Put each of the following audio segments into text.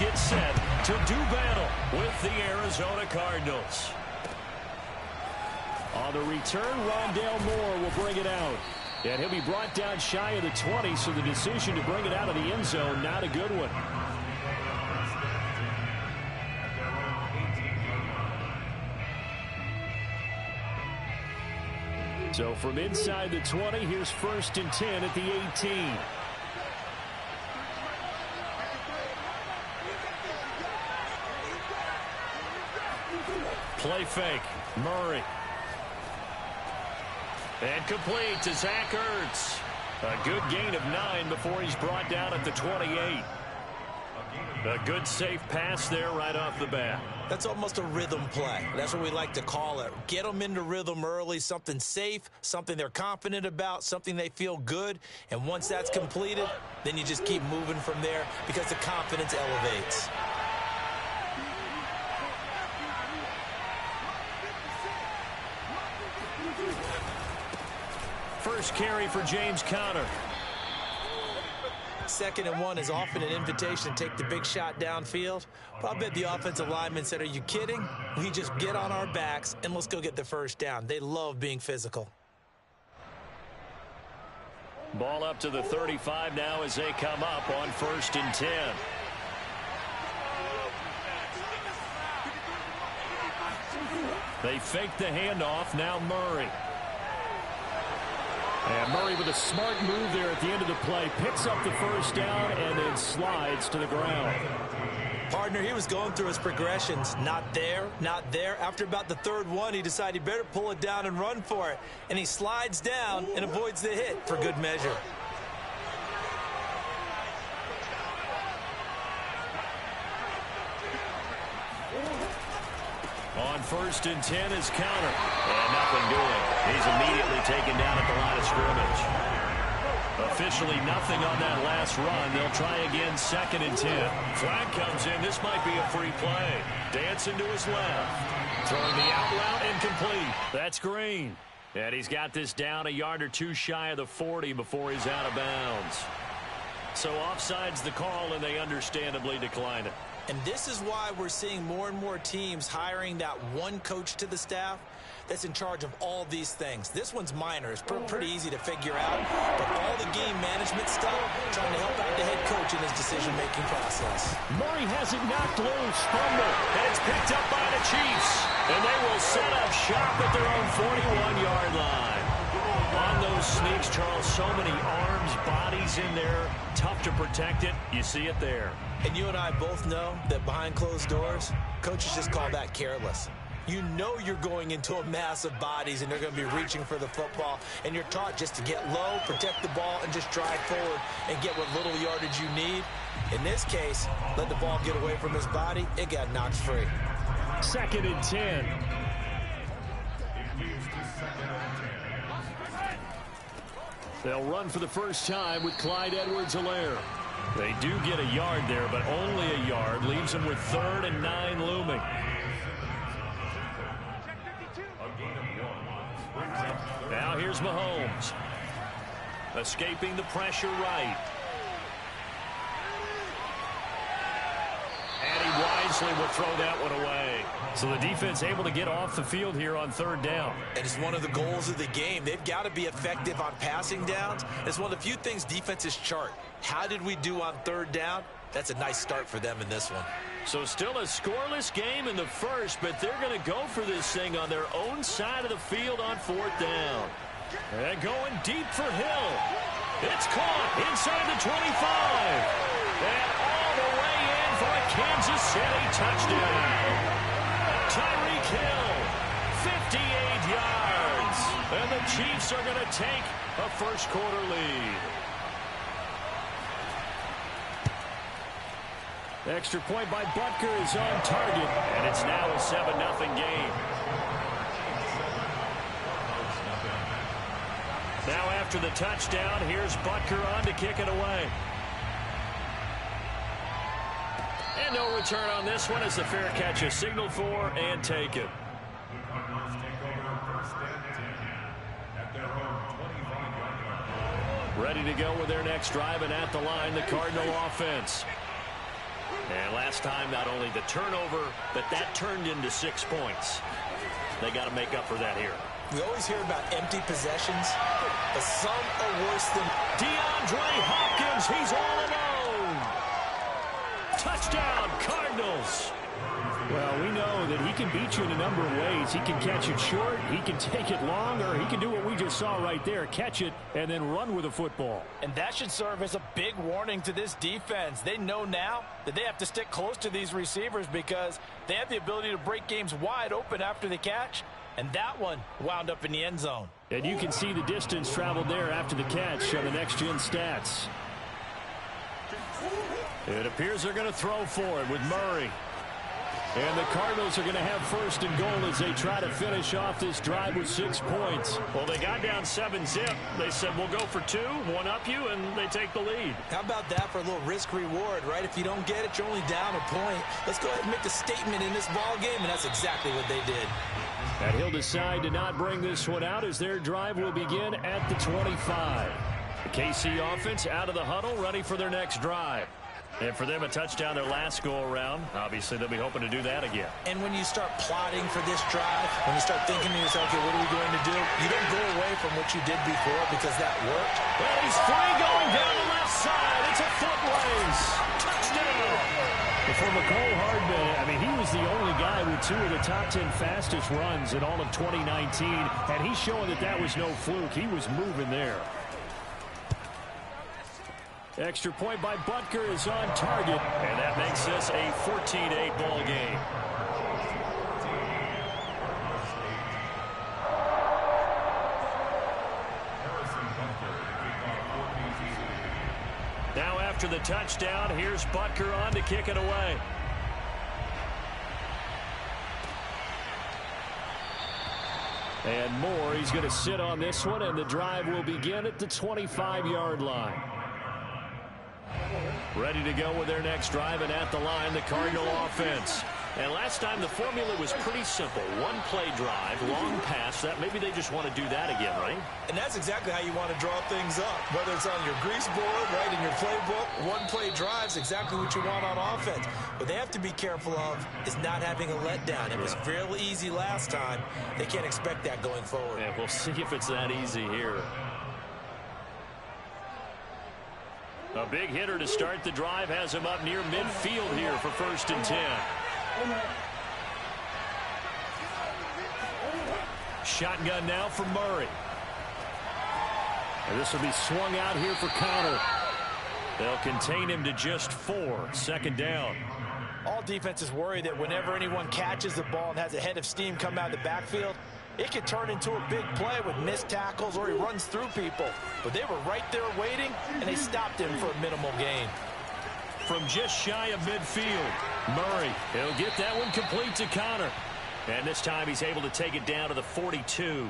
get set to do battle with the Arizona Cardinals. On the return, Rondale Moore will bring it out. And he'll be brought down shy of the 20, so the decision to bring it out of the end zone, not a good one. So from inside the 20, here's 1st and 10 at the 18. Play fake. Murray. And complete to Zach Ertz. A good gain of 9 before he's brought down at the 28. A good safe pass there right off the bat. That's almost a rhythm play. That's what we like to call it. Get them into rhythm early, something safe, something they're confident about, something they feel good. And once that's completed, then you just keep moving from there because the confidence elevates. First carry for James Conner. 2nd and 1 is often an invitation to take the big shot downfield. But I bet the offensive lineman said, are you kidding? We just get on our backs and let's go get the first down. They love being physical. Ball up to the 35 now as they come up on 1st and 10. They fake the handoff. Now Murray. And Murray with a smart move there at the end of the play. Picks up the first down and then slides to the ground. Partner, he was going through his progressions. Not there, not there. After about the 3rd one, he decided he better pull it down and run for it. And he slides down and avoids the hit for good measure. On 1st and 10 is Counter. And nothing doing. He's immediately taken down at the line of scrimmage. Officially nothing on that last run. They'll try again 2nd and 10. Flag comes in. This might be a free play. Dancing to his left. Throwing the out route incomplete. That's Green. And he's got this down a yard or two shy of the 40 before he's out of bounds. So offside's the call, and they understandably decline it. And this is why we're seeing more and more teams hiring that one coach to the staff that's in charge of all these things. This one's minor. It's pretty easy to figure out. But all the game management stuff, trying to help out the head coach in his decision-making process. Murray has it knocked loose. Fumble. And it's picked up by the Chiefs. And they will set up shop at their own 41-yard line. On those sneaks, Charles, so many arms, bodies in there. Tough to protect it. You see it there. And you and I both know that behind closed doors, coaches just call that careless. You know you're going into a mass of bodies and they're going to be reaching for the football. And you're taught just to get low, protect the ball, and just drive forward and get what little yardage you need. In this case, let the ball get away from his body. It got knocked free. 2nd and 10. They'll run for the first time with Clyde Edwards-Helaire. They do get a yard there, but only a yard. Leaves them with 3rd and 9 looming. Now here's Mahomes. Escaping the pressure right. And he wisely will throw that one away. So the defense able to get off the field here on 3rd down. And it's one of the goals of the game. They've got to be effective on passing downs. It's one of the few things defenses chart. How did we do on 3rd down? That's a nice start for them in this one. So still a scoreless game in the first, but they're going to go for this thing on their own side of the field on 4th down. And going deep for Hill. It's caught inside the 25. And all the way in for a Kansas City touchdown. Tyreek Hill, 58 yards. And the Chiefs are going to take a first-quarter lead. Extra point by Butker is on target, and it's now a 7-0 game. Now after the touchdown, here's Butker on to kick it away. And no return on this one as the fair catch is signaled for and taken. Ready to go with their next drive, and at the line, the Cardinal offense. And last time, not only the turnover, but that turned into 6 points. They got to make up for that here. We always hear about empty possessions, but some are worse than... DeAndre Hopkins, he's all alone. Touchdown, Cardinals. Well, we know that he can beat you in a number of ways. He can catch it short, he can take it long, or he can do what we just saw right there, catch it and then run with the football. And that should serve as a big warning to this defense. They know now that they have to stick close to these receivers because they have the ability to break games wide open after the catch. And that one wound up in the end zone. And you can see the distance traveled there after the catch on the next-gen stats. It appears they're going to throw for it with Murray. And the Cardinals are going to have first and goal as they try to finish off this drive with 6 points. Well, they got down 7-zip. They said, we'll go for 2, one up you, and they take the lead. How about that for a little risk-reward, right? If you don't get it, you're only down a point. Let's go ahead and make a statement in this ball game, and that's exactly what they did. And he'll decide to not bring this one out as their drive will begin at the 25. The KC offense out of the huddle, ready for their next drive. And for them, a touchdown their last go-around. Obviously, they'll be hoping to do that again. And when you start plotting for this drive, when you start thinking to yourself, okay, what are we going to do? You don't go away from what you did before because that worked. Well, he's free going down the left side. It's a foot race. Touchdown. And for McCole Hardman, I mean, he was the only guy with 2 of the top 10 fastest runs in all of 2019. And he's showing that that was no fluke. He was moving there. Extra point by Butker is on target. And that makes this a 14-8 ball game. Now after the touchdown, here's Butker on to kick it away. And Moore, he's going to sit on this one, and the drive will begin at the 25-yard line. Ready to go with their next drive, and at the line, the Cardinal offense. And last time, the formula was pretty simple. One-play drive, long pass. That maybe they just want to do that again, right? And that's exactly how you want to draw things up. Whether it's on your grease board, right, in your playbook, one-play drive's exactly what you want on offense. What they have to be careful of is not having a letdown. It was real easy last time. They can't expect that going forward. Yeah, we'll see if it's that easy here. A big hitter to start the drive has him up near midfield here for 1st and 10. Shotgun now for Murray. And this will be swung out here for Connor. They'll contain him to just 4. 2nd down. All defenses worry that whenever anyone catches the ball and has a head of steam come out of the backfield, it can turn into a big play with missed tackles or he runs through people. But they were right there waiting, and they stopped him for a minimal gain. From just shy of midfield, Murray, he'll get that one complete to Connor. And this time he's able to take it down to the 42.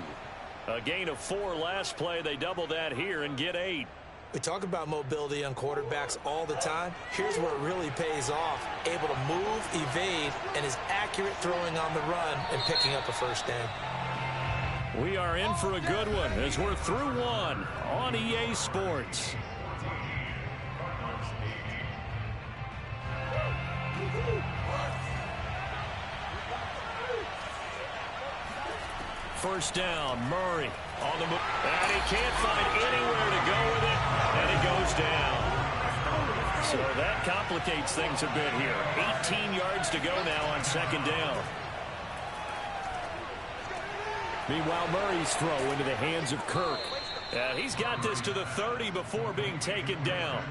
A gain of 4 last play. They double that here and get 8. We talk about mobility on quarterbacks all the time. Here's where it really pays off. Able to move, evade, and is accurate throwing on the run and picking up a 1st down. We are in for a good one as we're through 1 on EA Sports. First down, Murray on the move. And he can't find anywhere to go with it, and it goes down. So that complicates things a bit here. 18 yards to go now on 2nd down. Meanwhile, Murray's throw into the hands of Kirk. He's got this to the 30 before being taken down.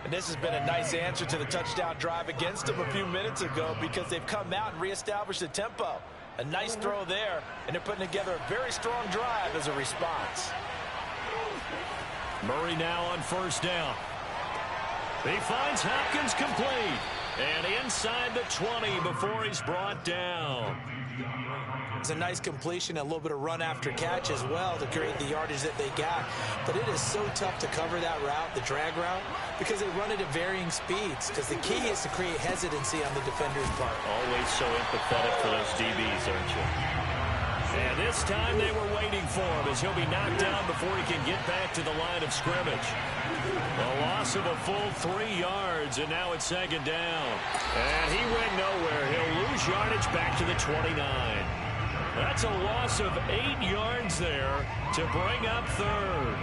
And this has been a nice answer to the touchdown drive against them a few minutes ago because they've come out and reestablished the tempo. A nice throw there, and they're putting together a very strong drive as a response. Murray now on 1st down. He finds Hopkins complete. And inside the 20 before he's brought down. It's a nice completion, a little bit of run after catch as well to create the yardage that they got. But it is so tough to cover that route, the drag route, because they run it at varying speeds. Because the key is to create hesitancy on the defender's part. Always so empathetic for those DBs, aren't you? And this time they were waiting for him as he'll be knocked down before he can get back to the line of scrimmage. A loss of a full 3 yards, and now it's second down. And he went nowhere. He'll lose yardage back to the 29. That's a loss of 8 yards there to bring up third.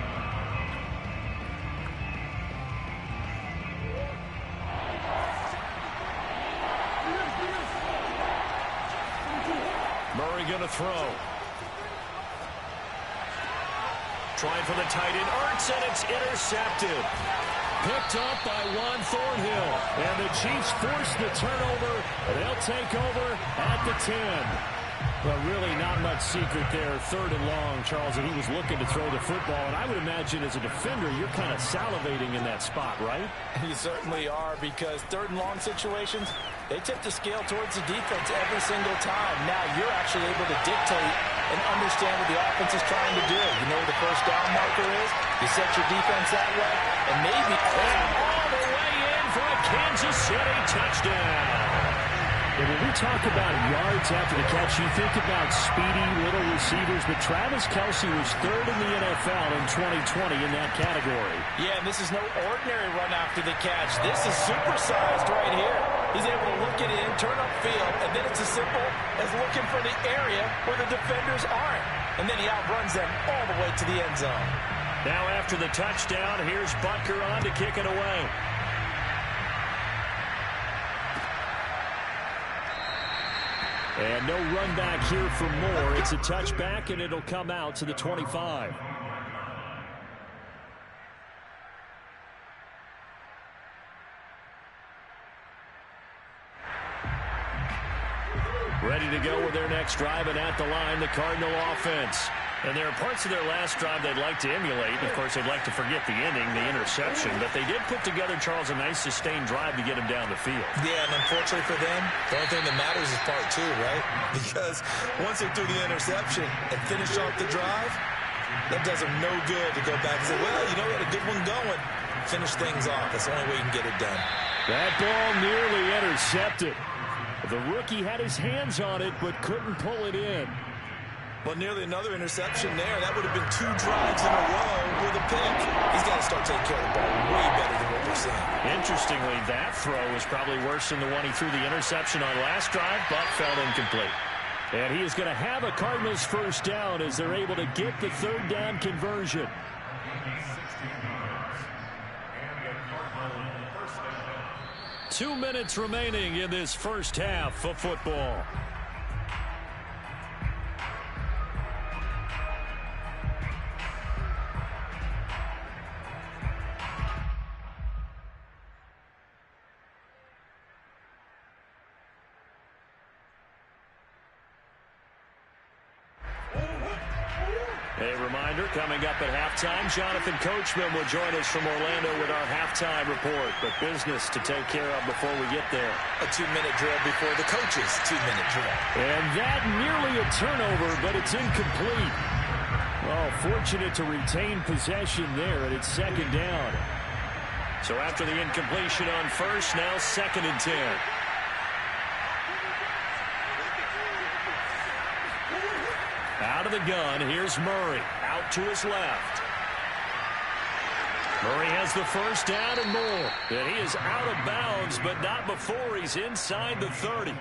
Murray going to throw. Trying for the tight end, Ertz, and it's intercepted. Picked up by Juan Thornhill. And the Chiefs force the turnover. They'll take over at the 10. Well, really not much secret there. 3rd and long, Charles, and he was looking to throw the football. And I would imagine as a defender, you're kind of salivating in that spot, right? You certainly are, because 3rd and long situations, they tip the scale towards the defense every single time. Now you're actually able to dictate and understand what the offense is trying to do. You know where the first down marker is. You set your defense that way, and maybe all the way in for a Kansas City touchdown. And when we talk about yards after the catch, you think about speedy little receivers, but Travis Kelce was 3rd in the NFL in 2020 in that category. Yeah, and this is no ordinary run after the catch. This is supersized right here. He's able to look it in, turn upfield, and then it's as simple as looking for the area where the defenders aren't. And then he outruns them all the way to the end zone. Now after the touchdown, here's Butker on to kick it away. And no run back here for more. It's a touchback, and it'll come out to the 25. Ready to go with their next drive, and at the line, the Cardinal offense. And there are parts of their last drive they'd like to emulate. Of course, they'd like to forget the ending, the interception. But they did put together, Charles, a nice sustained drive to get him down the field. Yeah, and unfortunately for them, the only thing that matters is part 2, right? Because once they threw the interception and finished off the drive, that does them no good to go back and say, well, you know, we had a good one going. Finish things off. That's the only way you can get it done. That ball nearly intercepted. The rookie had his hands on it, but couldn't pull it in. Well, nearly another interception there. That would have been 2 drives in a row with a pick. He's got to start taking care of the ball way better than what we're seeing. Interestingly, that throw was probably worse than the one he threw the interception on last drive, but fell incomplete. And he is going to have a Cardinals first down as they're able to get the 3rd down conversion. Two minutes remaining in this first half of football. A reminder, coming up at halftime, Jonathan Coachman will join us from Orlando with our halftime report. But business to take care of before we get there. A 2-minute drill before the coach's 2-minute drill. And that nearly a turnover, but it's incomplete. Well, fortunate to retain possession there, and it's 2nd down. So after the incompletion on first, now 2nd and 10. Out of the gun, here's Murray. Out to his left. Murray has the first down and more. And he is out of bounds, but not before he's inside the 30.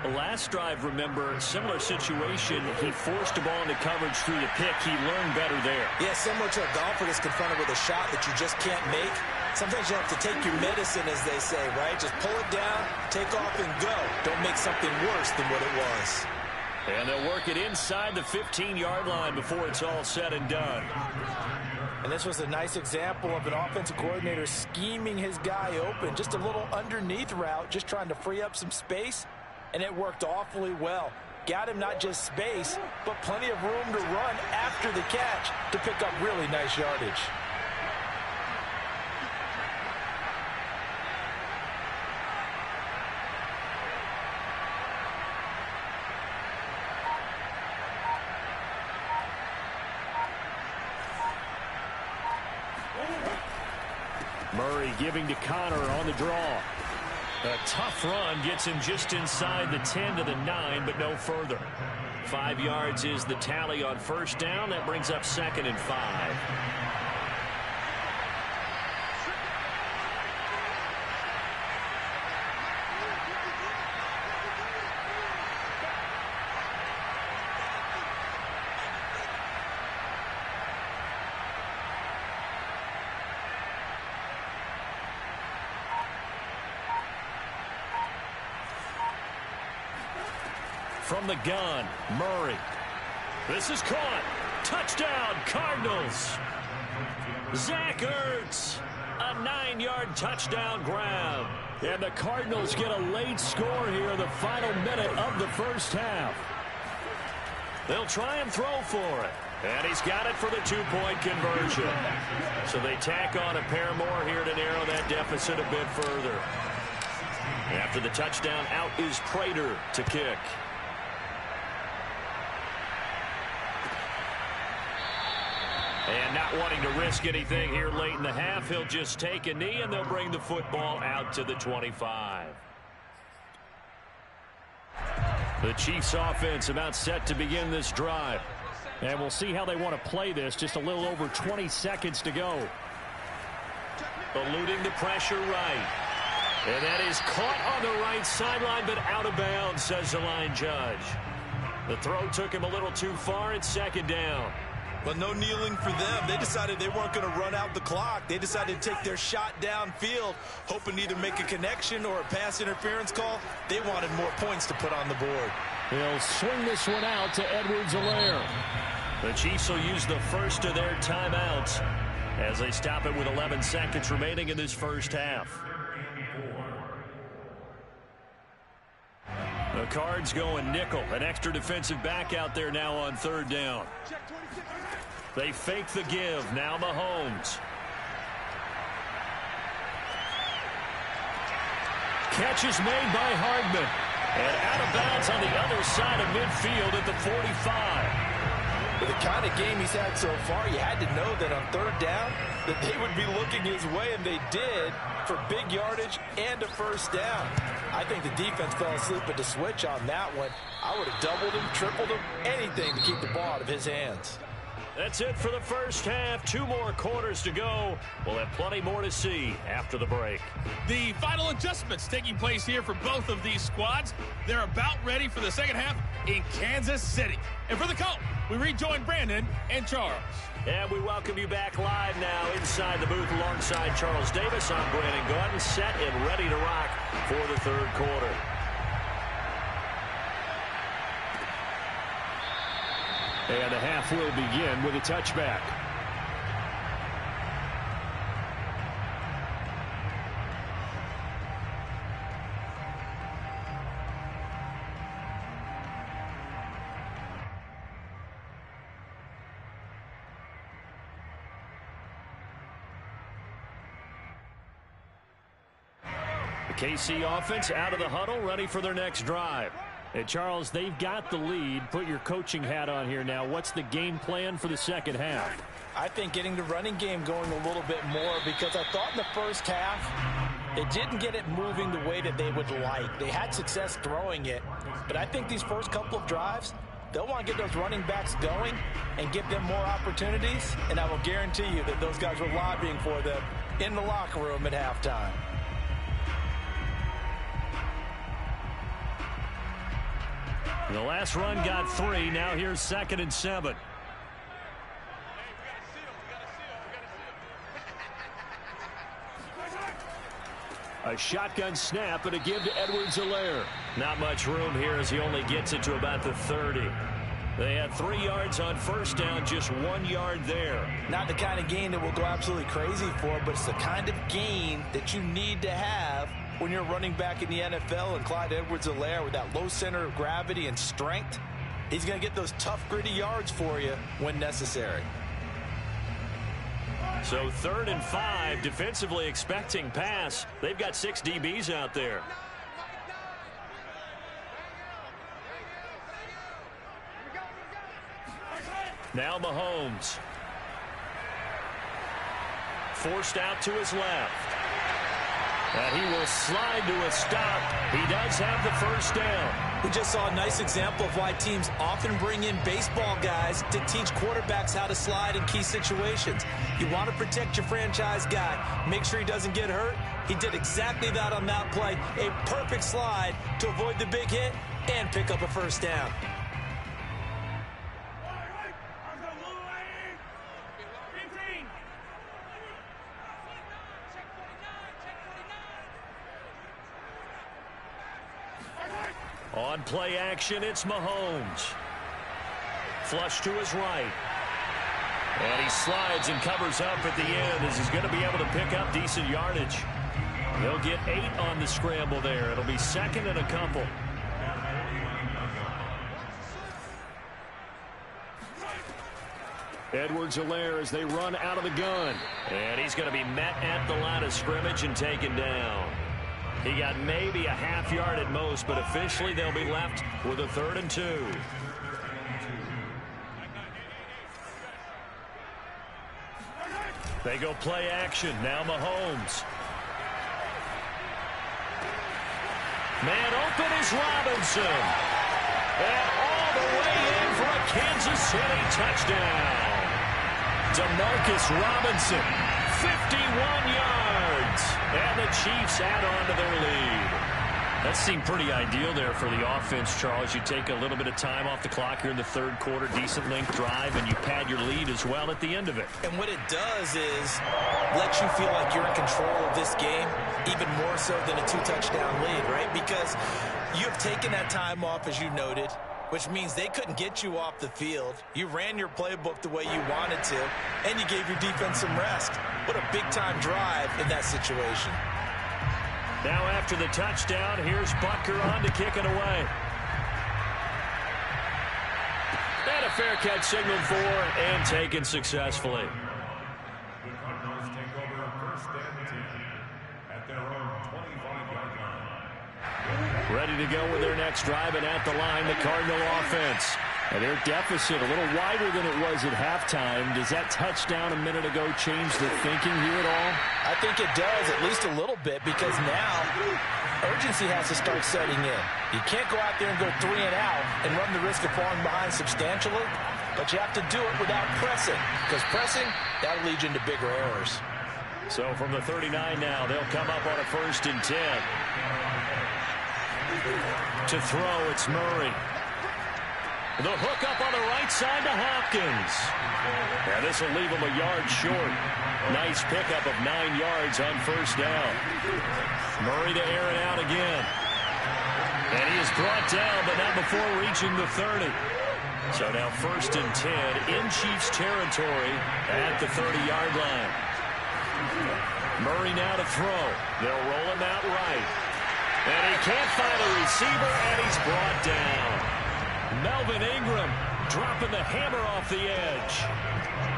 The last drive, remember, similar situation. He forced a ball into coverage through the pick. He learned better there. Yeah, similar to a golfer that's confronted with a shot that you just can't make. Sometimes you have to take your medicine, as they say, right? Just pull it down, take off, and go. Don't make something worse than what it was. And they'll work it inside the 15-yard line before it's all said and done. And this was a nice example of an offensive coordinator scheming his guy open. Just a little underneath route, just trying to free up some space, and it worked awfully well. Got him not just space, but plenty of room to run after the catch to pick up really nice yardage. Murray giving to Connor on the draw. A tough run gets him just inside the 10 to the 9, but no further. 5 yards is the tally on first down. That brings up 2nd and 5. From the gun, Murray. This is caught. Touchdown, Cardinals. Zach Ertz, a 9-yard touchdown grab. And the Cardinals get a late score here in the final minute of the first half. They'll try and throw for it. And he's got it for the 2-point conversion. So they tack on a pair more here to narrow that deficit a bit further. After the touchdown, out is Prater to kick. And not wanting to risk anything here late in the half, he'll just take a knee, and they'll bring the football out to the 25. The Chiefs offense about set to begin this drive. And we'll see how they want to play this. Just a little over 20 seconds to go. Eluding the pressure right. And that is caught on the right sideline, but out of bounds, says the line judge. The throw took him a little too far. It's 2nd down. Well, no kneeling for them. They decided they weren't going to run out the clock. They decided to take their shot downfield, hoping to either make a connection or a pass interference call. They wanted more points to put on the board. They'll swing this one out to Edwards-Helaire. The Chiefs will use the first of their timeouts as they stop it with 11 seconds remaining in this first half. The Cards going nickel. An extra defensive back out there now on 3rd down. They fake the give. Now Mahomes. Catch is made by Hardman. And out of bounds on the other side of midfield at the 45. With the kind of game he's had so far, you had to know that on 3rd down that they would be looking his way, and they did, for big yardage and a first down. I think the defense fell asleep at the switch on that one. I would have doubled him, tripled him, anything to keep the ball out of his hands. That's it for the first half. 2 more quarters to go. We'll have plenty more to see after the break. The final adjustments taking place here for both of these squads. They're about ready for the second half in Kansas City. And for the call, we rejoin Brandon and Charles. And we welcome you back live now inside the booth alongside Charles Davis. I'm Brandon Gaudin, set and ready to rock for the 3rd quarter. And the half will begin with a touchback. The KC offense out of the huddle, ready for their next drive. And Charles, they've got the lead. Put your coaching hat on here now. What's the game plan for the second half? I think getting the running game going a little bit more, because I thought in the first half they didn't get it moving the way that they would like. They had success throwing it, but I think these first couple of drives, they'll want to get those running backs going and give them more opportunities, and I will guarantee you that those guys were lobbying for them in the locker room at halftime. The last run got 3. Now here's 2nd and 7. A shotgun snap and a give to Edwards-Helaire. Not much room here as he only gets it to about the 30. They had 3 yards on first down, just 1 yard there. Not the kind of gain that we'll go absolutely crazy for, but it's the kind of gain that you need to have when you're running back in the NFL. And Clyde Edwards-Helaire, with that low center of gravity and strength, he's going to get those tough, gritty yards for you when necessary. So 3rd and 5, defensively expecting pass. They've got 6 DBs out there. Now Mahomes. Forced out to his left. And he will slide to a stop. He does have the first down. We just saw a nice example of why teams often bring in baseball guys to teach quarterbacks how to slide in key situations. You want to protect your franchise guy. Make sure he doesn't get hurt. He did exactly that on that play. A perfect slide to avoid the big hit and pick up a first down. On play action, it's Mahomes. Flush to his right. And he slides and covers up at the end as he's going to be able to pick up decent yardage. They'll get 8 on the scramble there. It'll be second and a couple. Edwards-Helaire as they run out of the gun. And he's going to be met at the line of scrimmage and taken down. He got maybe a half yard at most, but officially they'll be left with a 3rd and 2. They go play action. Now Mahomes. Man open is Robinson. And all the way in for a Kansas City touchdown. Demarcus Robinson, 51 yards. And the Chiefs add on to their lead. That seemed pretty ideal there for the offense, Charles. You take a little bit of time off the clock here in the 3rd quarter, decent length drive, and you pad your lead as well at the end of it. And what it does is let you feel like you're in control of this game, even more so than a 2-touchdown lead, right? Because you have taken that time off, as you noted, which means they couldn't get you off the field. You ran your playbook the way you wanted to, and you gave your defense some rest. What a big-time drive in that situation. Now after the touchdown, here's Butker on to kick it away. And a fair catch signaled for and taken successfully. The Cardinals take over 1st and 10 at their own 25-yard line. Ready to go with their next drive, and at the line, the Cardinal offense. And their deficit a little wider than it was at halftime. Does that touchdown a minute ago change their thinking here at all? I think it does, at least a little bit, because now urgency has to start setting in. You can't go out there and go 3 and out and run the risk of falling behind substantially, but you have to do it without pressing, because pressing, that'll lead you into bigger errors. So from the 39 now, they'll come up on a 1st and 10. To throw, it's Murray. The hook up on the right side to Hopkins. And this will leave him a yard short. Nice pickup of 9 yards on 1st down. Murray to air it out again. And he is brought down, but not before reaching the 30. So now 1st and 10 in Chiefs territory at the 30-yard line. Murray now to throw. They'll roll him out right. And he can't find a receiver, and he's brought down. Melvin Ingram dropping the hammer off the edge.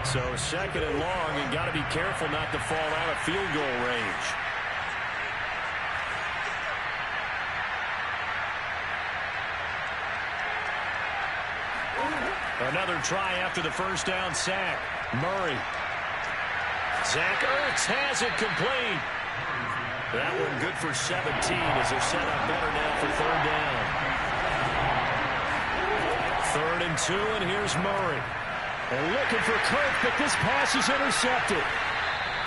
So 2nd and long, and got to be careful not to fall out of field goal range. Another try after the 1st down sack. Murray. Zach Ertz has it complete. That one good for 17 as they're set up better now for 3rd down. 3rd and 2, and here's Murray. And looking for Kirk, but this pass is intercepted.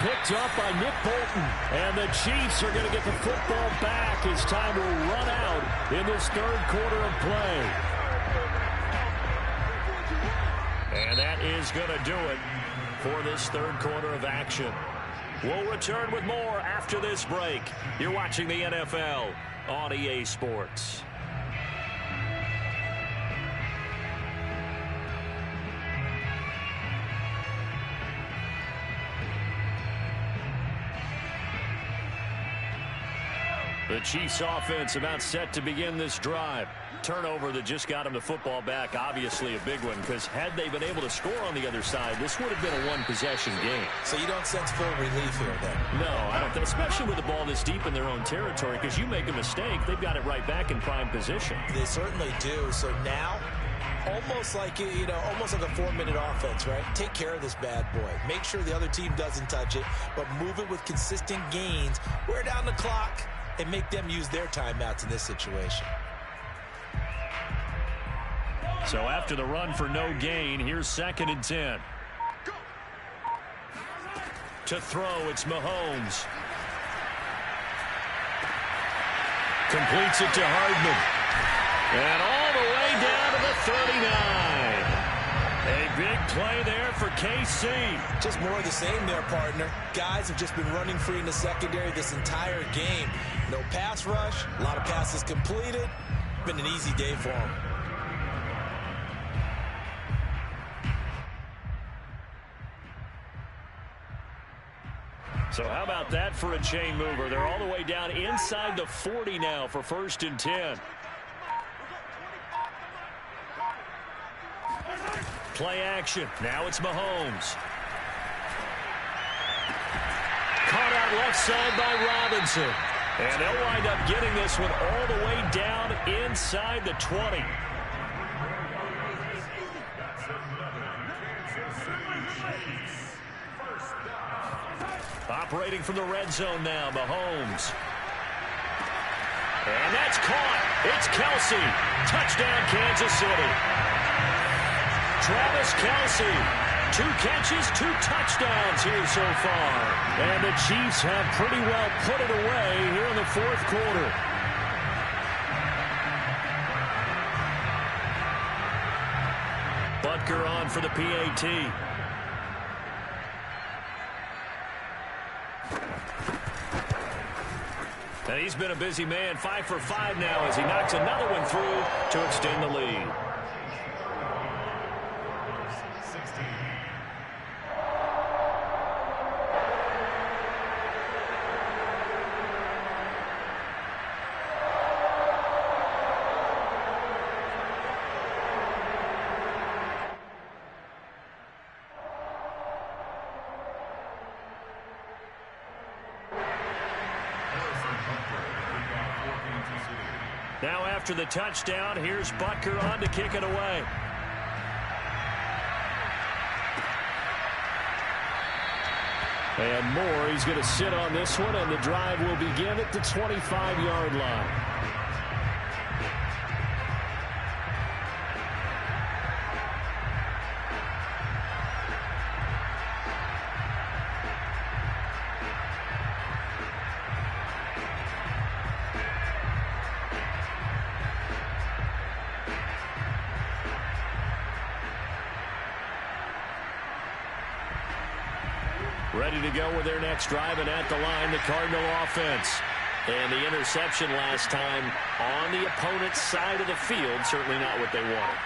Picked up by Nick Bolton. And the Chiefs are going to get the football back as time will run out in this 3rd quarter of play. And that is going to do it for this 3rd quarter of action. We'll return with more after this break. You're watching the NFL on EA Sports. The Chiefs offense about set to begin this drive. Turnover that just got them the football back, obviously a big one, because had they been able to score on the other side, this would have been a one-possession game. So you don't sense full relief here then? No, I don't think, especially with the ball this deep in their own territory, because you make a mistake, they've got it right back in prime position. They certainly do. So now Almost like, almost like a 4-minute offense, right? Take care of this bad boy. Make sure the other team doesn't touch it, but move it with consistent gains. Wear down the clock and make them use their timeouts in this situation. So after the run for no gain, here's 2nd and 10. To throw, it's Mahomes. Completes it to Hardman. And all the way down to the 39. A big play there for KC. Just more of the same there, partner. Guys have just been running free in the secondary this entire game. No pass rush, a lot of passes completed. Been an easy day for them. So how about that for a chain mover? They're all the way down inside the 40 now for 1st and 10. Play action. Now it's Mahomes. Caught out left side by Robinson. And they'll wind up getting this one all the way down inside the 20. Operating from the red zone now, Mahomes. And that's caught. It's Kelsey. Touchdown, Kansas City. Travis Kelsey. 2 catches, 2 touchdowns here so far. And the Chiefs have pretty well put it away here in the 4th quarter. Butker on for the PAT. And he's been a busy man, 5 for 5 now as he knocks another one through to extend the lead. Now after the touchdown, here's Butker on to kick it away. And Moore, he's going to sit on this one, and the drive will begin at the 25-yard line. Ready to go with their next drive, and at the line, the Cardinal offense. And the interception last time on the opponent's side of the field, certainly not what they wanted.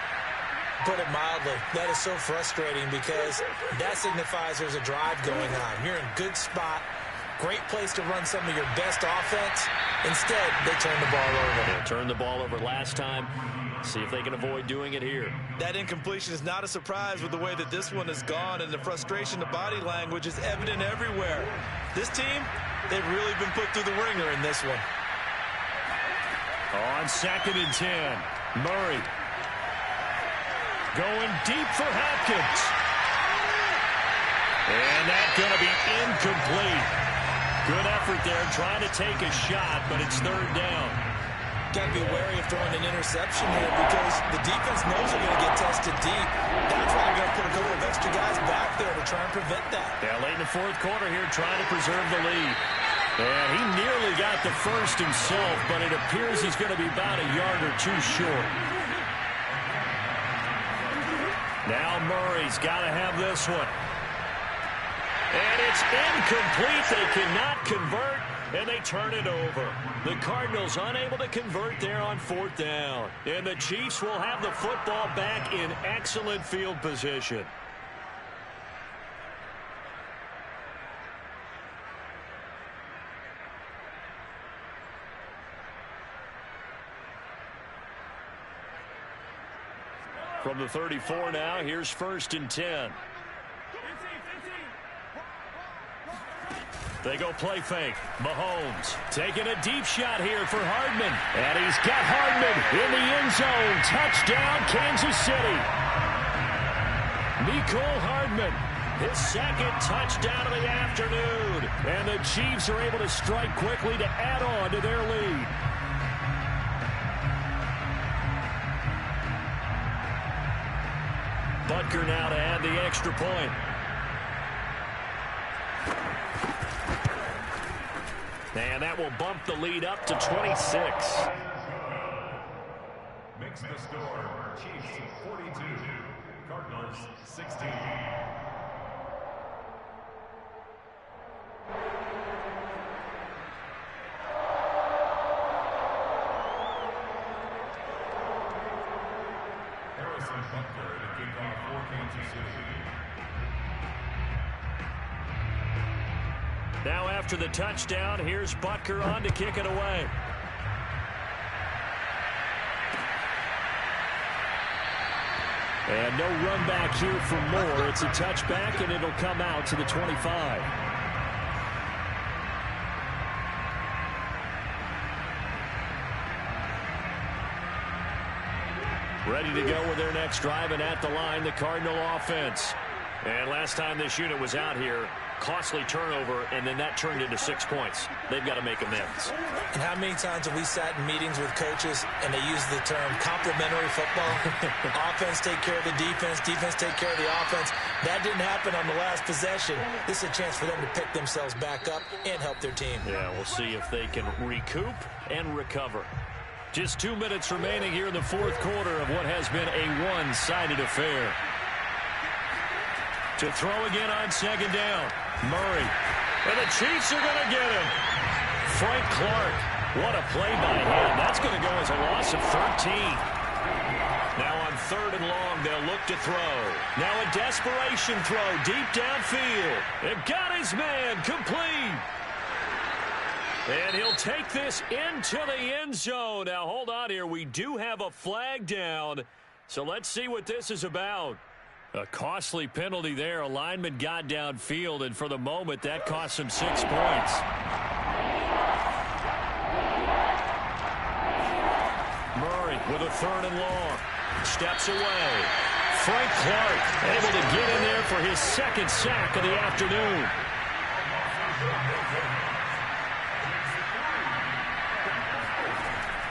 Put it mildly, that is so frustrating because that signifies there's a drive going on. You're in good spot, great place to run some of your best offense. Instead, they turn the ball over. They turned the ball over last time. See if they can avoid doing it here. That incompletion is not a surprise with the way that this one has gone, and the frustration, the body language is evident everywhere. This team, they've really been put through the ringer in this one. On 2nd and 10, Murray. Going deep for Hopkins. And that's going to be incomplete. Good effort there trying to take a shot, but it's 3rd down. Got to be wary of throwing an interception here because the defense knows they're going to get tested deep. That's why they're going to put a couple of extra guys back there to try and prevent that. Yeah, late in the 4th quarter here trying to preserve the lead. And he nearly got the first himself, but it appears he's going to be about a yard or 2 short. Now Murray's got to have this one. And it's incomplete. They cannot convert, and they turn it over. The Cardinals unable to convert there on 4th down. And the Chiefs will have the football back in excellent field position. From the 34 now, here's 1st and 10. They go play fake. Mahomes taking a deep shot here for Hardman. And he's got Hardman in the end zone. Touchdown, Kansas City. Mecole Hardman, his second touchdown of the afternoon. And the Chiefs are able to strike quickly to add on to their lead. Butker now to add the extra point. And that will bump the lead up to 26. Makes the score Chiefs 42, Cardinals 16. Harrison Butker to kick off for Kansas City. Now after the touchdown, here's Butker on to kick it away. And no run back here for Moore. It's a touchback, and it'll come out to the 25. Ready to go with their next drive, and at the line, the Cardinal offense. And last time this unit was out here, costly turnover, and then that turned into 6 points. They've got to make amends. And how many times have we sat in meetings with coaches and they use the term complementary football? Offense take care of the defense, defense take care of the offense. That didn't happen on the last possession. This is a chance for them to pick themselves back up and help their team. Yeah, we'll see if they can recoup and recover. Just 2 minutes remaining here in the fourth quarter of what has been a one-sided affair. To throw again on second down. Murray. And the Chiefs are going to get him. Frank Clark. What a play by him. That's going to go as a loss of 13. Now on third and long, they'll look to throw. Now a desperation throw deep downfield. They've got his man complete. And he'll take this into the end zone. Now hold on here. We do have a flag down. So let's see what this is about. A costly penalty there. A lineman got downfield, and for the moment, that cost him 6 points. Murray with a third and long. Steps away. Frank Clark able to get in there for his second sack of the afternoon.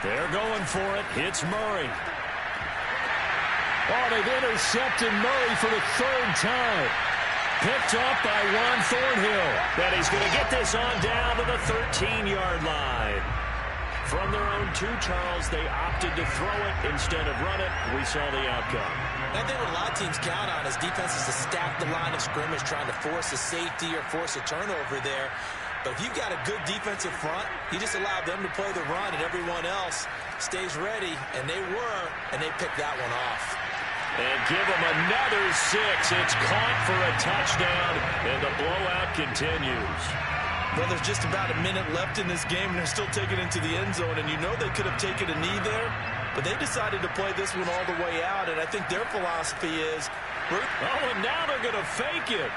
They're going for it. It's Murray. Oh, they've intercepted Murray for the third time. Picked up by Juan Thornhill. And he's going to get this on down to the 13-yard line. From their own 2, Charles, they opted to throw it instead of run it. We saw the outcome. I think what a lot of teams count on is defenses to stack the line of scrimmage, trying to force a safety or force a turnover there. But if you've got a good defensive front, you just allow them to play the run and everyone else stays ready. And they were, and they picked that one off. And give them another 6. It's caught for a touchdown, and the blowout continues. Well, there's just about a minute left in this game, and they're still taking it to the end zone. And you know they could have taken a knee there, but they decided to play this one all the way out. And I think their philosophy is... and now they're going to fake it.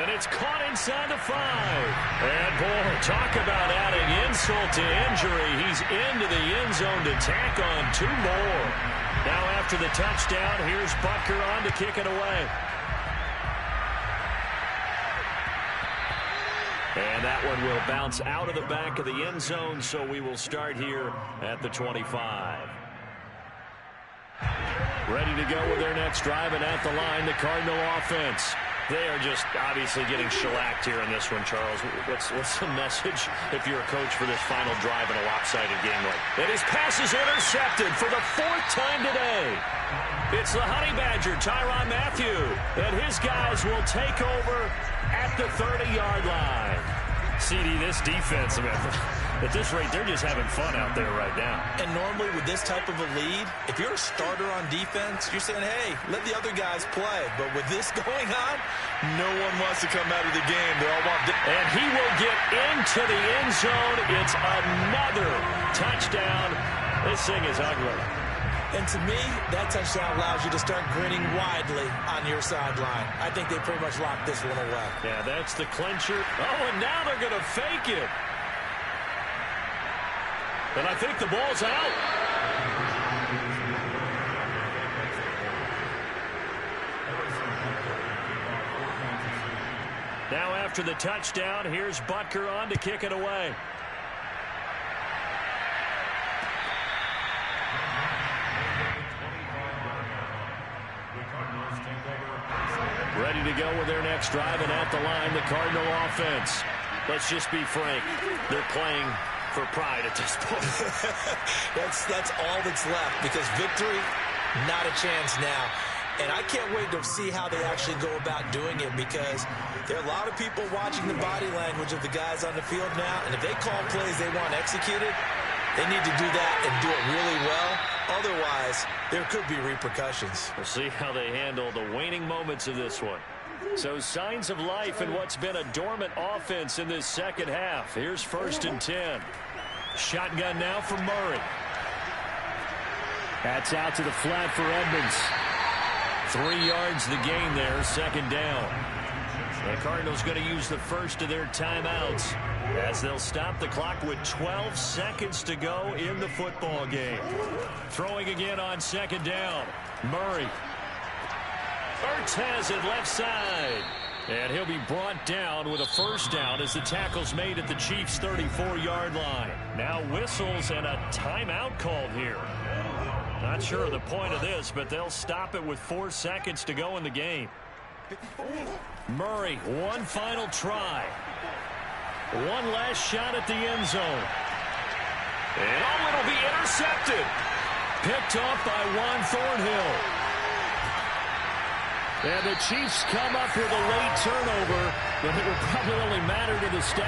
And it's caught inside the 5. And, boy, talk about adding insult to injury. He's into the end zone to tack on 2 more. Now after the touchdown, here's Butker on to kick it away. And that one will bounce out of the back of the end zone, so we will start here at the 25. Ready to go with their next drive, and at the line, the Cardinal offense. They are just obviously getting shellacked here in this one, Charles. What's the message if you're a coach for this final drive in a lopsided game like that? And his pass is intercepted for the 4th time today. It's the Honey Badger, Tyrann Mathieu, and his guys will take over at the 30-yard line. CD, this defense, at this rate, they're just having fun out there right now. And normally with this type of a lead, if you're a starter on defense, you're saying, hey, let the other guys play. But with this going on, no one wants to come out of the game. They all want and he will get into the end zone. It's another touchdown. This thing is ugly. And to me, that touchdown allows you to start grinning widely on your sideline. I think they pretty much locked this one away. Yeah, that's the clincher. Oh, and now they're going to fake it. And I think the ball's out. Now after the touchdown, here's Butker on to kick it away. Ready to go with their next drive, and at the line, the Cardinal offense. Let's just be frank. They're playing for pride at this point. That's all that's left, because victory, not a chance now. And I can't wait to see how they actually go about doing it, because there are a lot of people watching the body language of the guys on the field now, and if they call plays they want executed, they need to do that and do it really well. Otherwise, there could be repercussions. We'll see how they handle the waning moments of this one. So signs of life in what's been a dormant offense in this second half. Here's 1st and 10. Shotgun now for Murray. That's out to the flat for Edmonds. 3 yards the gain there, 2nd down. The Cardinals going to use the first of their timeouts as they'll stop the clock with 12 seconds to go in the football game. Throwing again on 2nd down. Murray. Ertz has it left side. And he'll be brought down with a 1st down as the tackle's made at the Chiefs' 34-yard line. Now whistles and a timeout called here. Not sure of the point of this, but they'll stop it with 4 seconds to go in the game. Murray, one final try. One last shot at the end zone. And oh, it'll be intercepted. Picked off by Juan Thornhill. And the Chiefs come up with a late turnover, but it will probably only matter to the stat.